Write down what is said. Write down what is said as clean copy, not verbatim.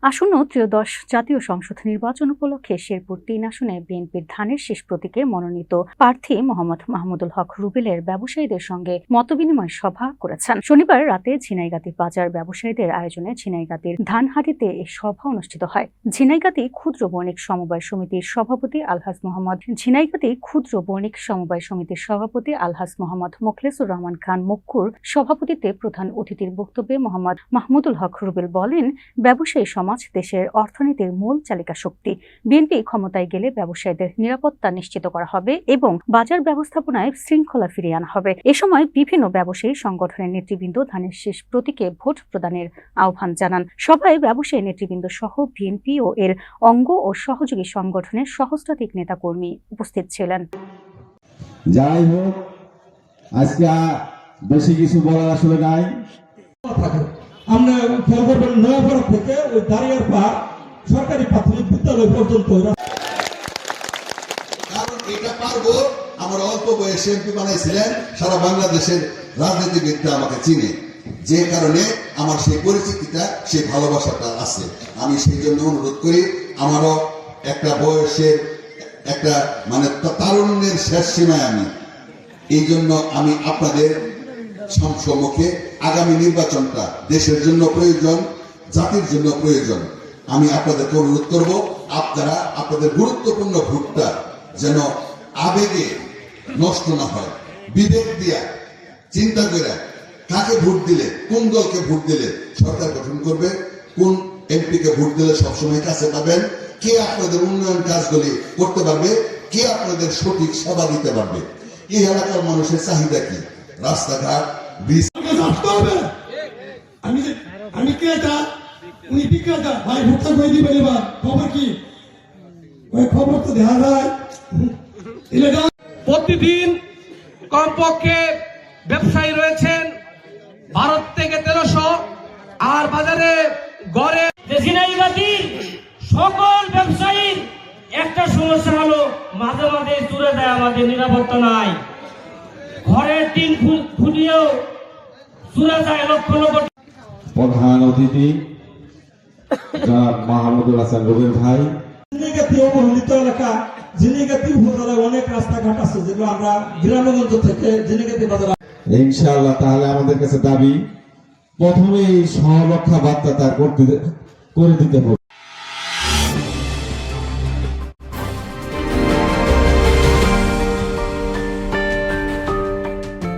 আসন্ন ত্রয়োদশ জাতীয় সংসদ নির্বাচন উপলক্ষে শেরপুর ৩ আসনে বিএনপির ধানের শীষ প্রতীকে মনোনীত প্রার্থী মোহাম্মদ মাহমুদুল হক রুবেলের ব্যবসায়ীদের সঙ্গে মতবিনিময় সভা করেছেন। শনিবার রাতে ঝিনাইগাতি বাজার ব্যবসায়ীদের আয়োজনে ঝিনাইগাতির ধানহাটিতে এই সভা অনুষ্ঠিত হয়। ঝিনাইগাতি ক্ষুদ্র বণিক সমবায় সমিতির সভাপতি আলহাজ মোহাম্মদ মোখলেসুর রহমান খান মুক্কুর সভাপতিত্বে প্রধান অতিথির বক্তব্যে মোহাম্মদ মাহমুদুল হক রুবেল বলেন, ব্যবসায়ী সমাজ দেশের অর্থনীতির মূল চালিকা শক্তি। বিএনপি ক্ষমতায় গেলে ব্যবসায়ীদের নিরাপত্তা নিশ্চিত করা হবে এবং বাজার ব্যবস্থাপনায় শৃঙ্খলা ফিরিয়ে আনা হবে। এ সময় বিভিন্ন ব্যবসায়ী সংগঠনের নেতৃবৃন্দ ধানের শীষ প্রতীকে ভোট প্রদানের আহ্বান জানান। সভায় ব্যবসায়ী নেতৃবৃন্দ সহ বিএনপি ও এর অঙ্গ ও সহযোগী সংগঠনের সহস্রাধিক নেতাকর্মী উপস্থিত ছিলেন। যাই হোক, আজকে বেশি কিছু বলার আসলে নাই। আমরা নয়াপাড়া থেকে ওই দাঁড়িয়ার পাহাড় সরকারি প্রাথমিক বিদ্যালয় পর্যন্ত, কারণ এটা পারবো। আমার অল্প বয়সে এমপি বানাইছিলেন, সারা বাংলাদেশের রাজনীতিবিদরা আমাকে চিনে, যে কারণে আমার সেই পরিচিতিটা, সেই ভালোবাসাটা আছে। আমি সেই জন্য অনুরোধ করি, আমারও একটা বয়সের একটা তারুণ্যের শেষ সীমায় আমি, এই জন্য আমি আপনাদের সম্মুখে আগামী নির্বাচনটা দেশের জন্য প্রয়োজন, জাতির জন্য প্রয়োজন। আমি আপনাদেরকে অনুরোধ করব, আপনারা আপনাদের গুরুত্বপূর্ণ ভোটটা যেন আবেগে নষ্ট না হয়, বিবেক দিয়া চিন্তা করে কাকে ভোট দিলে, কোন দলকে ভোট দিলে সরকার গঠন করবে, কোন এমপিকে ভোট দিলে সবসময় কাছে পাবেন, কে আপনাদের উন্নয়ন কাজগুলি করতে পারবে, কে আপনাদের সঠিক সেবা দিতে পারবে, এই এলাকার মানুষের চাহিদা কি, রাস্তাঘাট, ব্রিজ। আমি ক্রেতা, উনি বিক্রেতা, ভাই ভোটটা করে দিবেন। এবার খবর কি, ওই খবর তো দেখা যায় প্রতিদিন কমপক্ষে ব্যবসায়ী রয়েছেন ভারত থেকে 1300, আর বাজারে গড়ে ঝিনাইগাতির সকল ব্যবসায়ীর একটা সমস্যা হলো মাঝে মাঝে চুরে যায়, আমাদের নিরাপত্তা নাই। ঘরের টিন ফুটিয়েও চুরে যায় লক্ষ লক্ষ। প্রধান অতিথি জনাব মাহমুদুল হাসান রুবেল ভাই। ঝিনাইগাতি অবহেলিত এলাকা, ঝিনাইগাতি উপজেলায় অনেক রাস্তাঘাট আছে যেগুলো আমরা গ্রামগঞ্জ থেকে ঝিনাইগাতি বাজার। ইনশাআল্লাহ তাহলে আমাদের কাছে দাবি, প্রথমে এই সহরক্ষা বার্তা তার করে দিতে হবে।